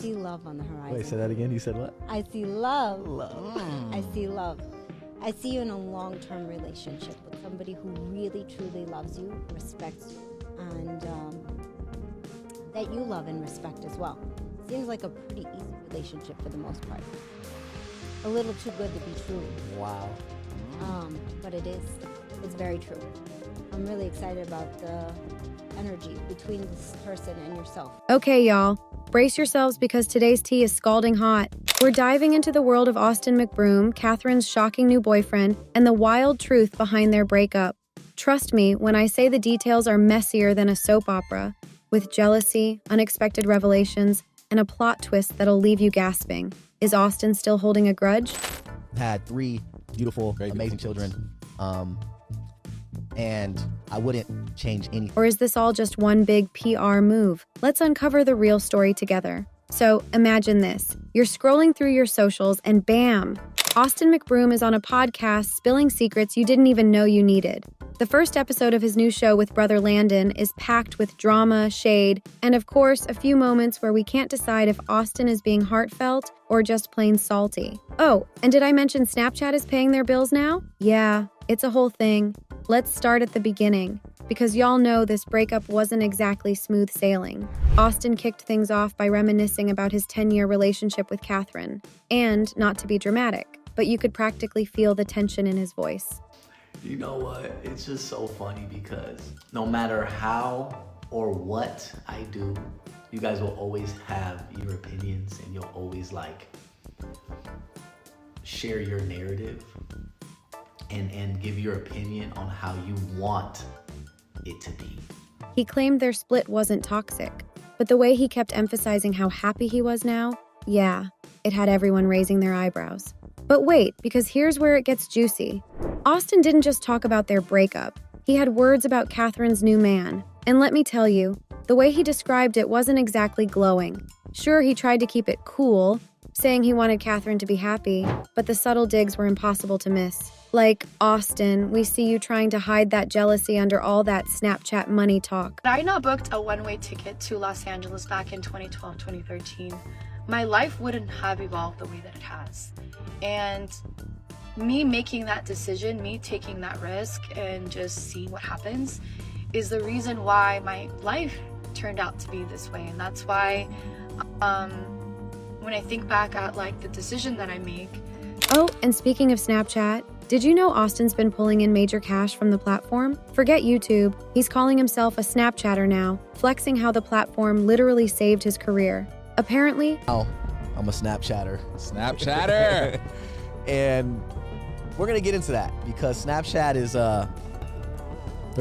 see love on the horizon. Wait, say that again. You said what? I see love. Love. I see love. I see you in a long-term relationship with somebody who really, truly loves you, respects you, and that you love and respect as well. Seems like a pretty easy relationship for the most part. A little too good to be true. Wow. But it is. It's very true. I'm really excited about the energy between this person and yourself. Okay, y'all. Brace yourselves because today's tea is scalding hot. We're diving into the world of Austin McBroom, Catherine's shocking new boyfriend, and the wild truth behind their breakup. Trust me when I say the details are messier than a soap opera, with jealousy, unexpected revelations, and a plot twist that'll leave you gasping. Is Austin still holding a grudge? Had 3 beautiful, amazing children. And I wouldn't change anything. Or is this all just one big PR move? Let's uncover the real story together. So imagine this. You're scrolling through your socials and bam! Austin McBroom is on a podcast spilling secrets you didn't even know you needed. The first episode of his new show with brother Landon is packed with drama, shade, and of course, a few moments where we can't decide if Austin is being heartfelt or just plain salty. Oh, and did I mention Snapchat is paying their bills now? Yeah, it's a whole thing. Let's start at the beginning, because y'all know this breakup wasn't exactly smooth sailing. Austin kicked things off by reminiscing about his 10-year relationship with Catherine. And, not to be dramatic, but you could practically feel the tension in his voice. You know what? It's just so funny because no matter how or what I do, you guys will always have your opinions and you'll always share your narrative and give your opinion on how you want it to be. He claimed their split wasn't toxic, but the way he kept emphasizing how happy he was now, yeah, it had everyone raising their eyebrows. But wait, because here's where it gets juicy. Austin didn't just talk about their breakup. He had words about Catherine's new man. And let me tell you, the way he described it wasn't exactly glowing. Sure, he tried to keep it cool, saying he wanted Catherine to be happy, but the subtle digs were impossible to miss. Like, Austin, we see you trying to hide that jealousy under all that Snapchat money talk. Had I not booked a one-way ticket to Los Angeles back in 2012, 2013, my life wouldn't have evolved the way that it has. And me making that decision, me taking that risk and just seeing what happens is the reason why my life turned out to be this way. And that's why when I think back at the decision that I make. Oh, and speaking of Snapchat, did you know Austin's been pulling in major cash from the platform? Forget YouTube, he's calling himself a Snapchatter now, flexing how the platform literally saved his career. Apparently, Oh, I'm a Snapchatter. Snapchatter! And we're going to get into that because Snapchat is, they're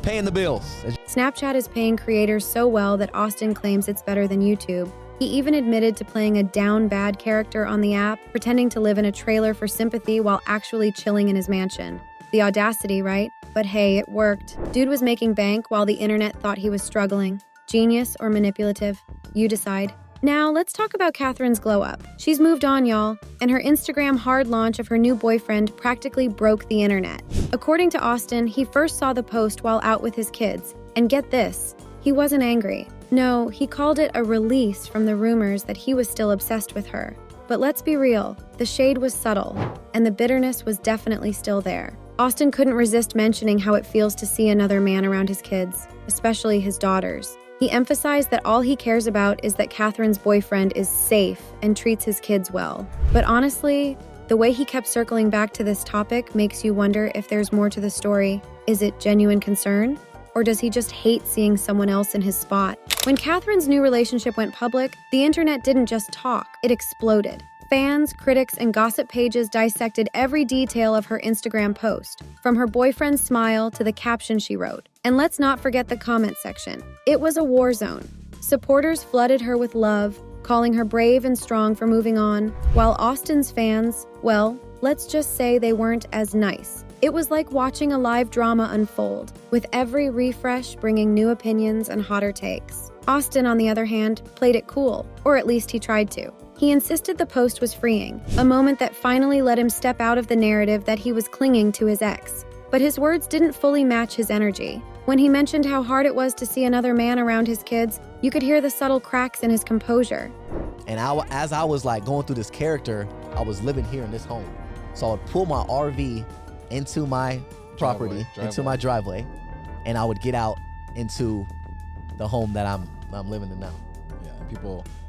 paying the bills. Snapchat is paying creators so well that Austin claims it's better than YouTube. He even admitted to playing a down bad character on the app, pretending to live in a trailer for sympathy while actually chilling in his mansion. The audacity, right? But hey, it worked. Dude was making bank while the internet thought he was struggling. Genius or manipulative? You decide. Now, let's talk about Catherine's glow-up. She's moved on, y'all, and her Instagram hard launch of her new boyfriend practically broke the internet. According to Austin, he first saw the post while out with his kids. And get this, he wasn't angry. No, he called it a release from the rumors that he was still obsessed with her. But let's be real, the shade was subtle, and the bitterness was definitely still there. Austin couldn't resist mentioning how it feels to see another man around his kids, especially his daughters. He emphasized that all he cares about is that Catherine's boyfriend is safe and treats his kids well. But honestly, the way he kept circling back to this topic makes you wonder if there's more to the story. Is it genuine concern? Or does he just hate seeing someone else in his spot? When Catherine's new relationship went public, the internet didn't just talk, it exploded. Fans, critics, and gossip pages dissected every detail of her Instagram post, from her boyfriend's smile to the caption she wrote. And let's not forget the comment section. It was a war zone. Supporters flooded her with love, calling her brave and strong for moving on, while Austin's fans, well, let's just say they weren't as nice. It was like watching a live drama unfold, with every refresh bringing new opinions and hotter takes. Austin, on the other hand, played it cool, or at least he tried to. He insisted the post was freeing, a moment that finally let him step out of the narrative that he was clinging to his ex. But his words didn't fully match his energy. When he mentioned how hard it was to see another man around his kids, you could hear the subtle cracks in his composure. And as I was like going through this character, I was living here in this home. So I would pull my RV into my property, into my driveway, and I would get out into the home that I'm living in now. Yeah,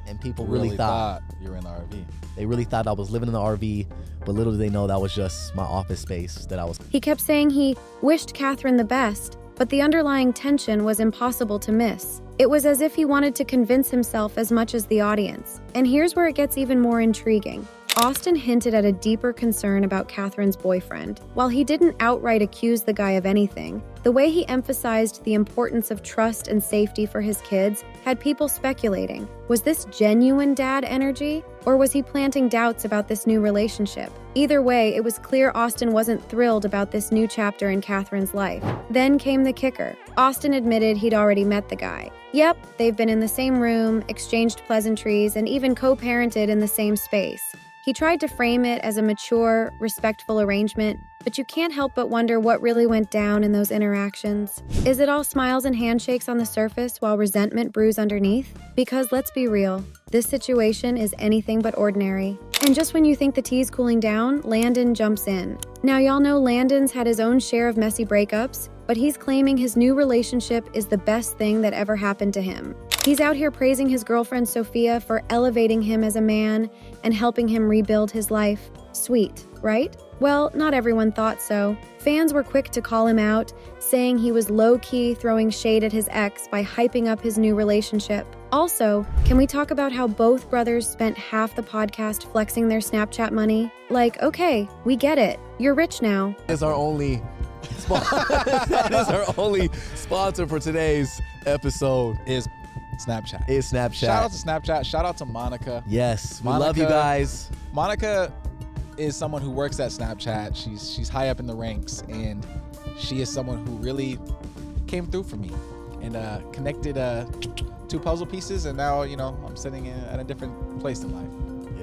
and people really thought you were in the RV. They really thought I was living in the RV, but little did they know that was just my office space that I was. He kept saying he wished Catherine the best, but the underlying tension was impossible to miss. It was as if he wanted to convince himself as much as the audience. And here's where it gets even more intriguing. Austin hinted at a deeper concern about Catherine's boyfriend. While he didn't outright accuse the guy of anything, the way he emphasized the importance of trust and safety for his kids had people speculating. Was this genuine dad energy, or was he planting doubts about this new relationship? Either way, it was clear Austin wasn't thrilled about this new chapter in Catherine's life. Then came the kicker. Austin admitted he'd already met the guy. Yep, they've been in the same room, exchanged pleasantries, and even co-parented in the same space. He tried to frame it as a mature, respectful arrangement, but you can't help but wonder what really went down in those interactions. Is it all smiles and handshakes on the surface while resentment brews underneath? Because let's be real, this situation is anything but ordinary. And just when you think the tea's cooling down, Landon jumps in. Now y'all know Landon's had his own share of messy breakups, but he's claiming his new relationship is the best thing that ever happened to him. He's out here praising his girlfriend Sophia for elevating him as a man and helping him rebuild his life. Sweet, right? Well, not everyone thought so. Fans were quick to call him out, saying he was low-key throwing shade at his ex by hyping up his new relationship. Also, can we talk about how both brothers spent half the podcast flexing their Snapchat money? Like, okay, we get it. You're rich now. That is our only sponsor for today's episode. Is Snapchat. Shout out to Snapchat. Shout out to Monica. Yes, we love you guys. Monica is someone who works at Snapchat. She's high up in the ranks, and she is someone who really came through for me and connected two puzzle pieces, and now I'm sitting at a different place in life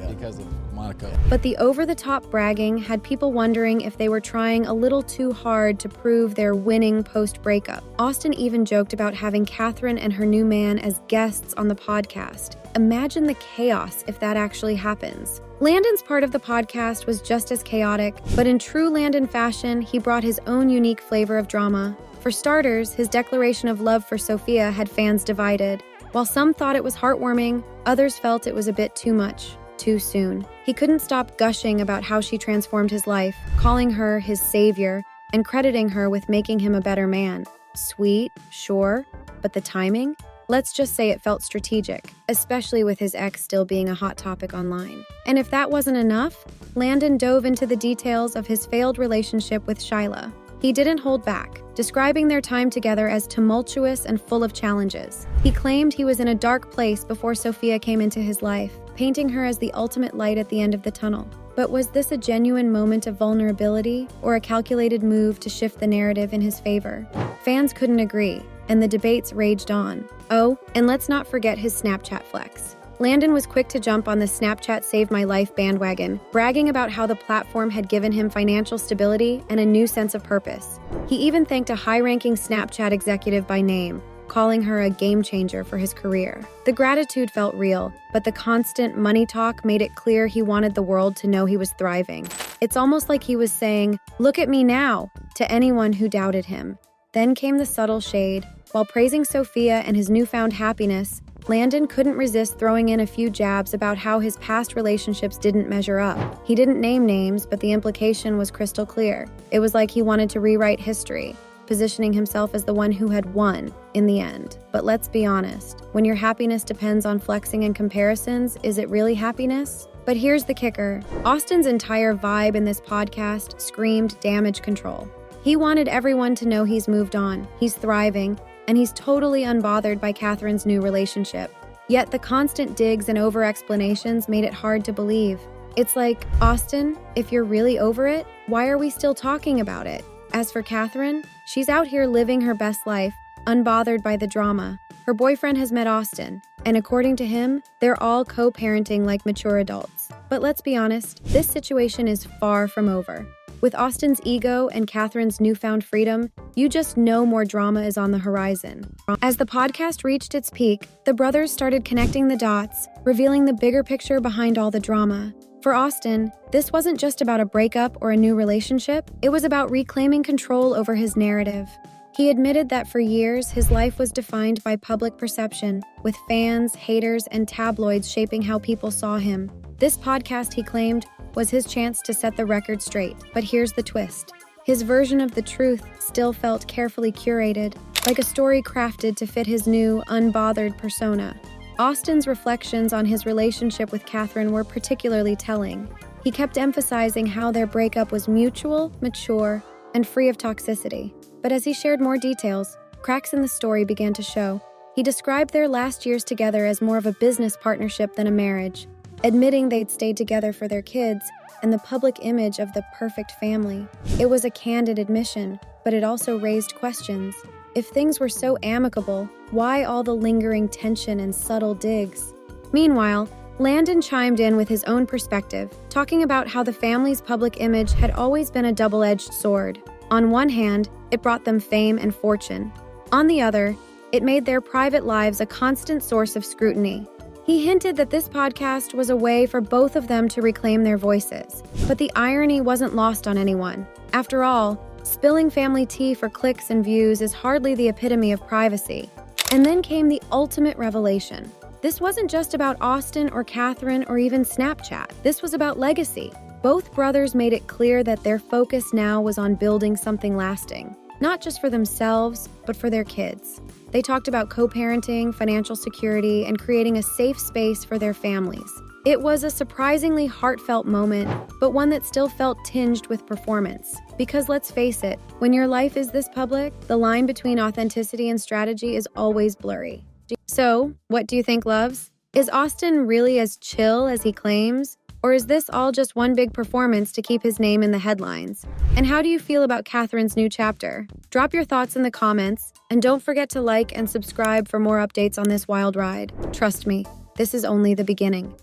because of Monica. But the over-the-top bragging had people wondering if they were trying a little too hard to prove their winning post-breakup. Austin even joked about having Catherine and her new man as guests on the podcast. Imagine the chaos if that actually happens. Landon's part of the podcast was just as chaotic, but in true Landon fashion, he brought his own unique flavor of drama. For starters, his declaration of love for Sophia had fans divided. While some thought it was heartwarming, others felt it was a bit too much. Too soon. He couldn't stop gushing about how she transformed his life, calling her his savior, and crediting her with making him a better man. Sweet, sure, but the timing? Let's just say it felt strategic, especially with his ex still being a hot topic online. And if that wasn't enough, Landon dove into the details of his failed relationship with Shyla. He didn't hold back, describing their time together as tumultuous and full of challenges. He claimed he was in a dark place before Sophia came into his life, painting her as the ultimate light at the end of the tunnel. But was this a genuine moment of vulnerability or a calculated move to shift the narrative in his favor? Fans couldn't agree, and the debates raged on. Oh, and let's not forget his Snapchat flex. Landon was quick to jump on the Snapchat Save My Life bandwagon, bragging about how the platform had given him financial stability and a new sense of purpose. He even thanked a high-ranking Snapchat executive by name, calling her a game changer for his career. The gratitude felt real, but the constant money talk made it clear he wanted the world to know he was thriving. It's almost like he was saying, "Look at me now," to anyone who doubted him. Then came the subtle shade. While praising Sophia and his newfound happiness, Landon couldn't resist throwing in a few jabs about how his past relationships didn't measure up. He didn't name names, but the implication was crystal clear. It was like he wanted to rewrite history, positioning himself as the one who had won in the end. But let's be honest, when your happiness depends on flexing and comparisons, is it really happiness? But here's the kicker. Austin's entire vibe in this podcast screamed damage control. He wanted everyone to know he's moved on, he's thriving, and he's totally unbothered by Catherine's new relationship. Yet the constant digs and over-explanations made it hard to believe. It's like, Austin, if you're really over it, why are we still talking about it? As for Catherine, she's out here living her best life, unbothered by the drama. Her boyfriend has met Austin, and according to him, they're all co-parenting like mature adults. But let's be honest, this situation is far from over. With Austin's ego and Catherine's newfound freedom, you just know more drama is on the horizon. As the podcast reached its peak, the brothers started connecting the dots, revealing the bigger picture behind all the drama. For Austin, this wasn't just about a breakup or a new relationship, it was about reclaiming control over his narrative. He admitted that for years, his life was defined by public perception, with fans, haters, and tabloids shaping how people saw him. This podcast, he claimed, was his chance to set the record straight. But here's the twist. His version of the truth still felt carefully curated, like a story crafted to fit his new, unbothered persona. Austin's reflections on his relationship with Catherine were particularly telling. He kept emphasizing how their breakup was mutual, mature, and free of toxicity. But as he shared more details, cracks in the story began to show. He described their last years together as more of a business partnership than a marriage, admitting they'd stayed together for their kids and the public image of the perfect family. It was a candid admission, but it also raised questions. If things were so amicable, why all the lingering tension and subtle digs? Meanwhile, Landon chimed in with his own perspective, talking about how the family's public image had always been a double-edged sword. On one hand, it brought them fame and fortune. On the other, it made their private lives a constant source of scrutiny. He hinted that this podcast was a way for both of them to reclaim their voices. But the irony wasn't lost on anyone. After all, spilling family tea for clicks and views is hardly the epitome of privacy. And then came the ultimate revelation. This wasn't just about Austin or Catherine or even Snapchat. This was about legacy. Both brothers made it clear that their focus now was on building something lasting, not just for themselves, but for their kids. They talked about co-parenting, financial security, and creating a safe space for their families. It was a surprisingly heartfelt moment, but one that still felt tinged with performance. Because let's face it, when your life is this public, the line between authenticity and strategy is always blurry. So, what do you think, loves? Is Austin really as chill as he claims? Or is this all just one big performance to keep his name in the headlines? And how do you feel about Catherine's new chapter? Drop your thoughts in the comments, and don't forget to like and subscribe for more updates on this wild ride. Trust me, this is only the beginning.